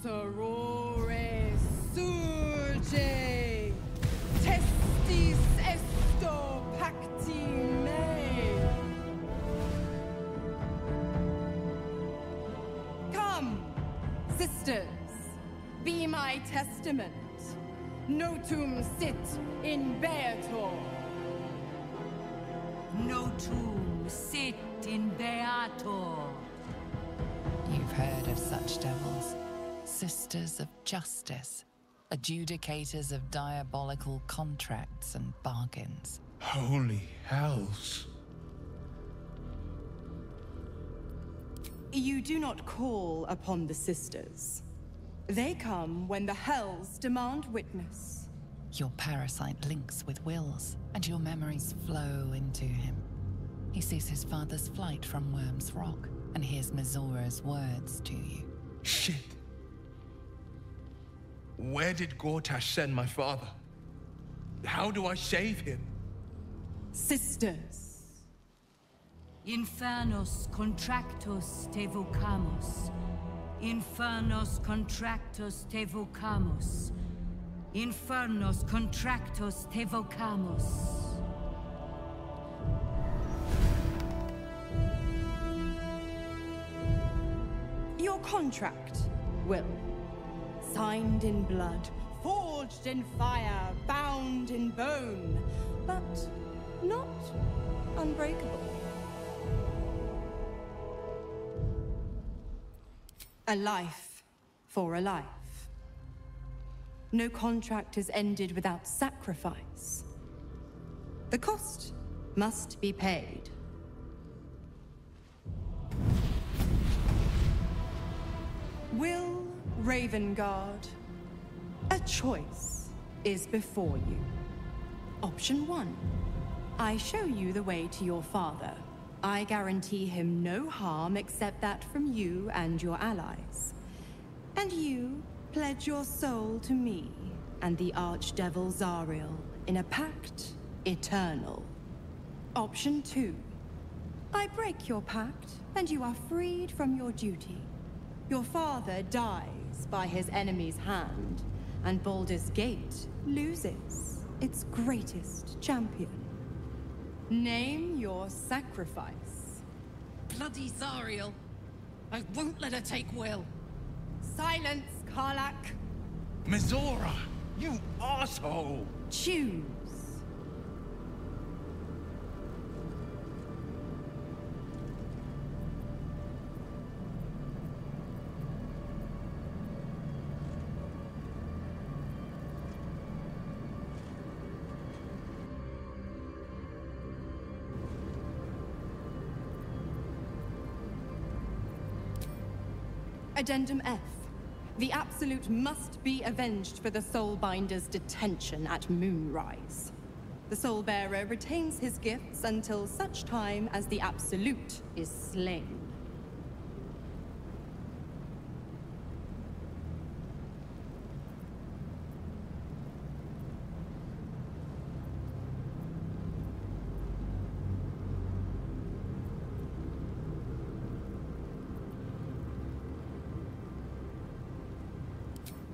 sorore surge, testis esto pacti me. Come, sisters, be my testament. Notum sit in beator. Notum sit in beator. You've heard of such devils. Sisters of justice. Adjudicators of diabolical contracts and bargains. Holy hells. You do not call upon the sisters. They come when the hells demand witness. Your parasite links with Will's, and your memories flow into him. He sees his father's flight from Worm's Rock, and hears Mizora's words to you. Shit. Where did Gortash send my father? How do I save him? Sisters. Infernos contractos te vocamos. Infernos contractos te vocamos. Infernos contractos te vocamos. Your contract, Will. Signed in blood, forged in fire, bound in bone, but not unbreakable. A life for a life. No contract is ended without sacrifice. The cost must be paid. Will Ravengard, a choice is before you. Option 1. I show you the way to your father. I guarantee him no harm except that from you and your allies. And you pledge your soul to me and the Archdevil Zariel in a pact eternal. Option 2. I break your pact and you are freed from your duty. Your father dies by his enemy's hand, and Baldur's Gate loses its greatest champion. Name your sacrifice. Bloody Zariel. I won't let her take Will. Silence, Karlak. Mizora, you asshole! Choose. Addendum F. The Absolute must be avenged for the Soulbinder's detention at Moonrise. The Soulbearer retains his gifts until such time as the Absolute is slain.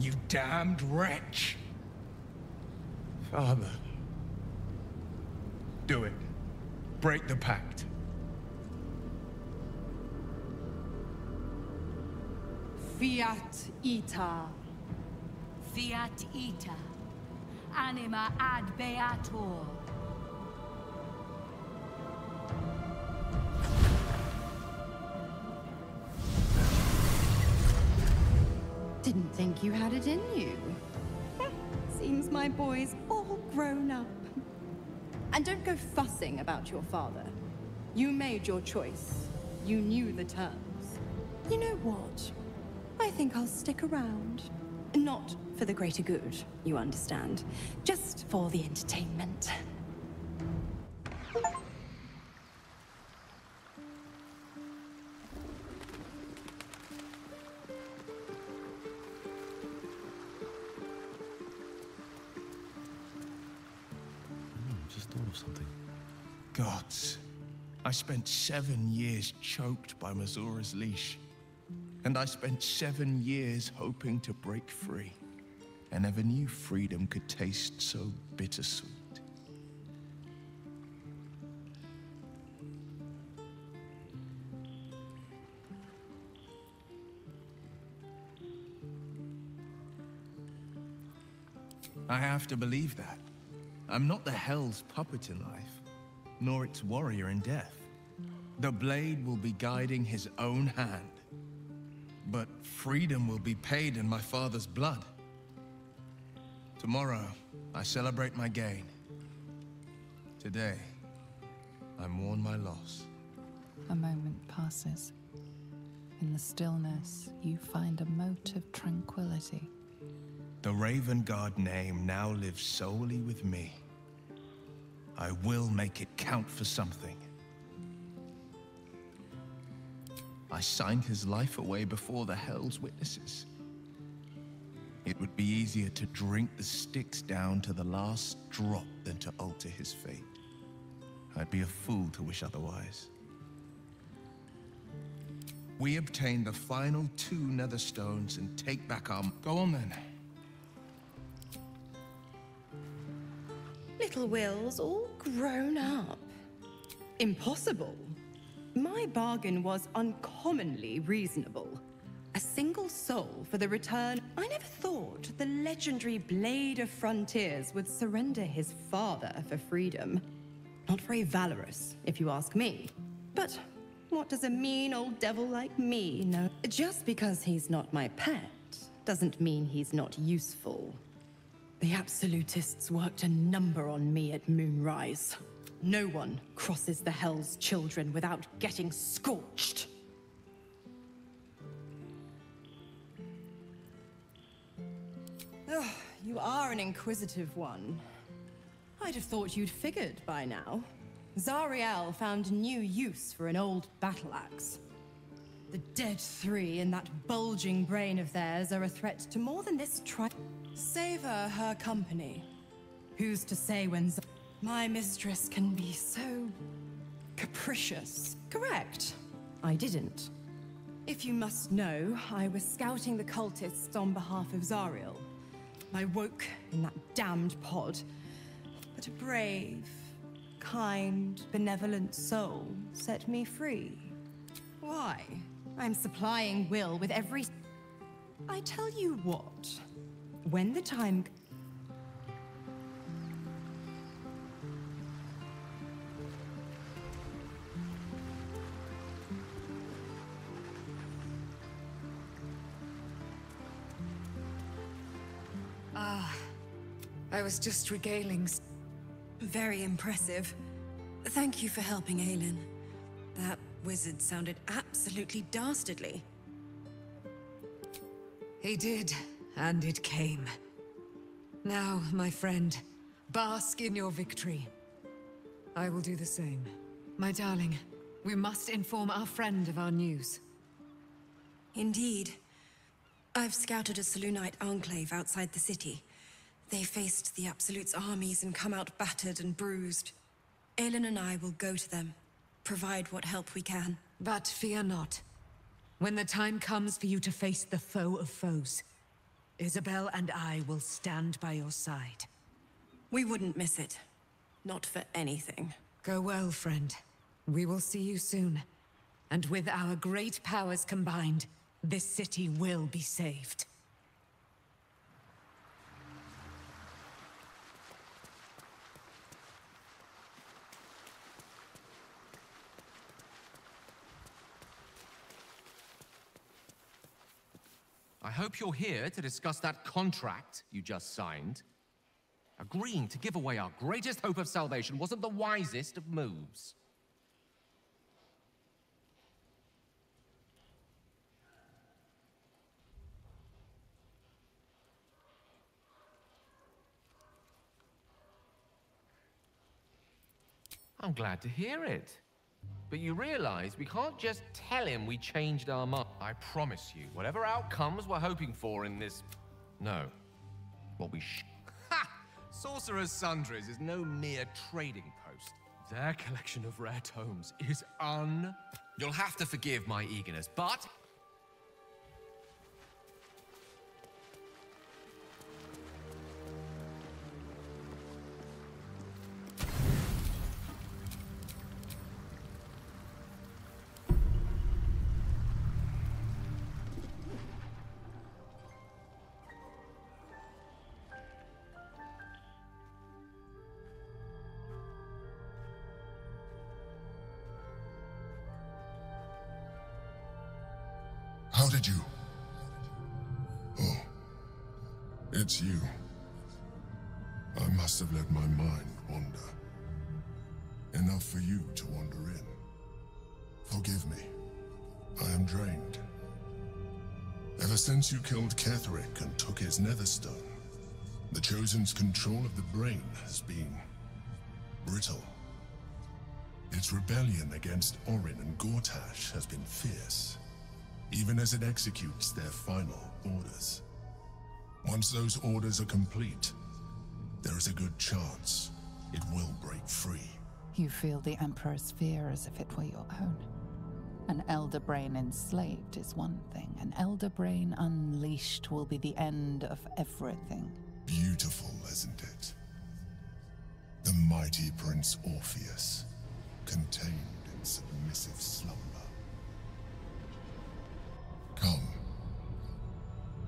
You damned wretch! Father. Do it. Break the pact. Fiat Ita. Fiat ita. Anima ad beator. Didn't think you had it in you. Seems my boy's all grown up. And don't go fussing about your father. You made your choice. You knew the terms. You know what? I think I'll stick around. Not for the greater good, you understand. Just for the entertainment. Just thought of something. Gods. I spent 7 years choked by Mazora's leash. And I spent 7 years hoping to break free. I never knew freedom could taste so bittersweet. I have to believe that. I'm not the Hell's puppet in life, nor its warrior in death. The blade will be guiding his own hand. But freedom will be paid in my father's blood. Tomorrow, I celebrate my gain. Today, I mourn my loss. A moment passes. In the stillness, you find a mote of tranquility. The Raven Guard name now lives solely with me. I will make it count for something. I signed his life away before the Hell's witnesses. It would be easier to drink the Styx down to the last drop than to alter his fate. I'd be a fool to wish otherwise. We obtain the final 2 nether stones and take back our... Go on then. Little Will's all grown up. Impossible. My bargain was uncommonly reasonable. A single soul for the return. I never thought the legendary Blade of Frontiers would surrender his father for freedom. Not very valorous, if you ask me. But what does a mean old devil like me know? Just because he's not my pet doesn't mean he's not useful. The Absolutists worked a number on me at Moonrise. No one crosses the Hell's Children without getting scorched. Ugh, you are an inquisitive one. I'd have thought you'd figured by now. Zariel found new use for an old battle axe. The dead 3 in that bulging brain of theirs are a threat to more than this Savor her company. Who's to say when my mistress can be so capricious? Correct. I didn't. If you must know, I was scouting the cultists on behalf of Zariel. I woke in that damned pod, but a brave, kind, benevolent soul set me free. Why? I'm supplying Will with every... I tell you what, when the time... I was just regaling. Very impressive. Thank you for helping Aelin. That wizard sounded absolutely dastardly. He did, and it came. Now, my friend, bask in your victory. I will do the same. My darling, we must inform our friend of our news. Indeed. I've scouted a Selûnite enclave outside the city. They faced the Absolute's armies and come out battered and bruised. Aelin and I will go to them, provide what help we can. But fear not. When the time comes for you to face the foe of foes, Isabel and I will stand by your side. We wouldn't miss it. Not for anything. Go well, friend. We will see you soon. And with our great powers combined, this city will be saved. I hope you're here to discuss that contract you just signed. Agreeing to give away our greatest hope of salvation wasn't the wisest of moves. I'm glad to hear it. But you realize we can't just tell him we changed our mind. I promise you, whatever outcomes we're hoping for in this... No. What we Ha! Sorcerer's Sundries is no mere trading post. Their collection of rare tomes is You'll have to forgive my eagerness, but... How did you... Oh. It's you. I must have let my mind wander. Enough for you to wander in. Forgive me. I am drained. Ever since you killed Ketherick and took his netherstone, the Chosen's control of the brain has been brittle. Its rebellion against Orin and Gortash has been fierce, even as it executes their final orders. Once those orders are complete, there is a good chance it will break free. You feel the Emperor's fear as if it were your own. An Elder Brain enslaved is one thing. An Elder Brain unleashed will be the end of everything. Beautiful, isn't it? The mighty Prince Orpheus, contained in submissive slumber. Come.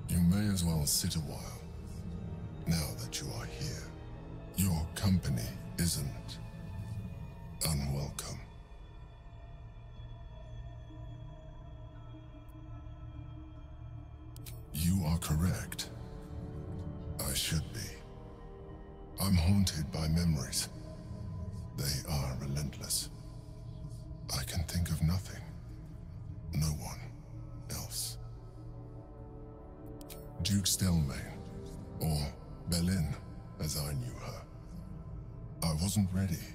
You may as well sit a while, now that you are here. Your company isn't unwelcome. You are correct. I should be. I'm haunted by memories. They are relentless. I can think of nothing. No one else. Duke Stelmane, or Belin, as I knew her. I wasn't ready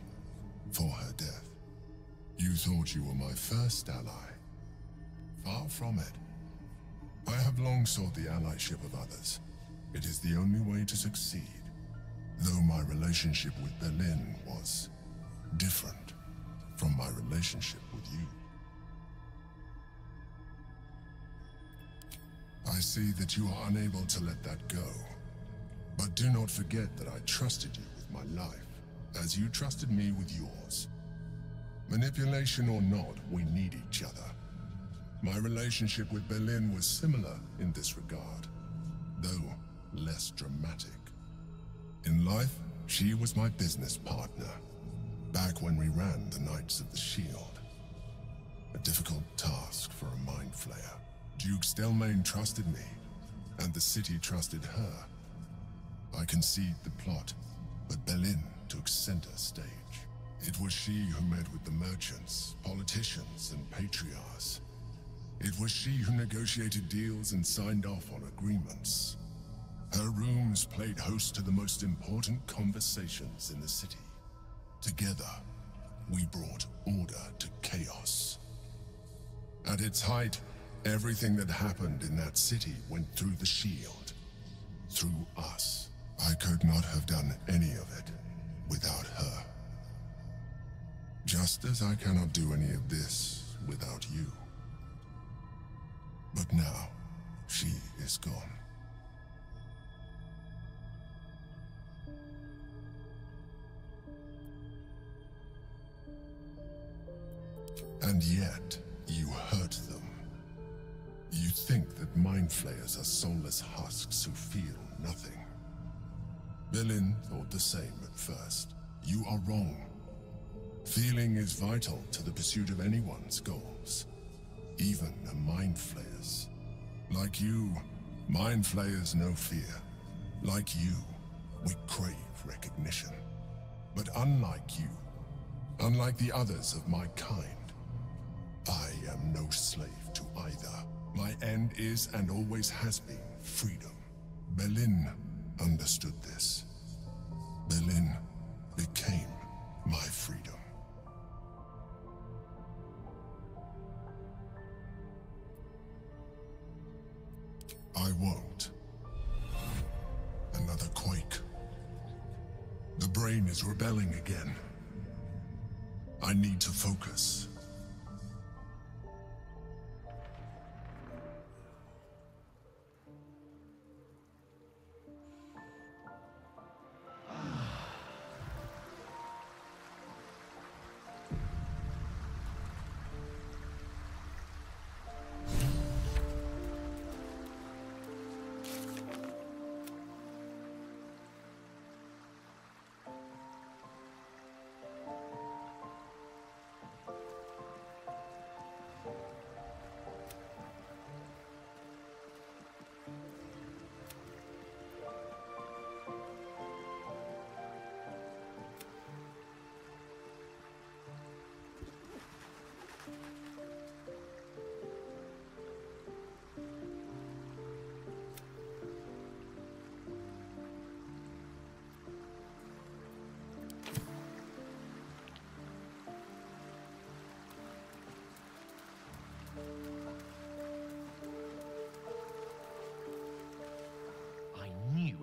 for her death. You thought you were my first ally. Far from it. I have long sought the allyship of others. It is the only way to succeed. Though my relationship with Belin was different from my relationship with you. I see that you are unable to let that go. But do not forget that I trusted you with my life, as you trusted me with yours. Manipulation or not, we need each other. My relationship with Belin was similar in this regard, though less dramatic. In life, she was my business partner, back when we ran the Knights of the Shield. A difficult task for a mind flayer. Duke Stelmane trusted me, and the city trusted her. I conceived the plot, but Belin took center stage. It was she who met with the merchants, politicians, and patriarchs. It was she who negotiated deals and signed off on agreements. Her rooms played host to the most important conversations in the city. Together, we brought order to chaos. At its height, everything that happened in that city went through the shield. Through us. I could not have done any of it without her. Just as I cannot do any of this without you. But now, she is gone. And yet, you hurt them. You think that mind flayers are soulless husks who feel nothing. Belin thought the same at first. You are wrong. Feeling is vital to the pursuit of anyone's goals, even a mind flayer's. Like you, mind flayers know fear. Like you, we crave recognition. But unlike you, unlike the others of my kind, I am no slave to either. My end is and always has been freedom. Belin understood this. Belin became my freedom. I won't. Another quake. The brain is rebelling again. I need to focus.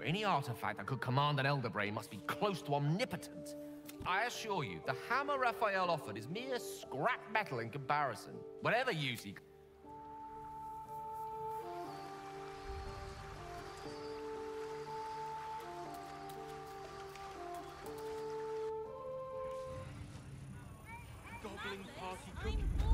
any artifact that could command an Elder Brain must be close to omnipotent. I assure you, the hammer Raphael offered is mere scrap metal in comparison. Whatever use he... Goblin party cooking.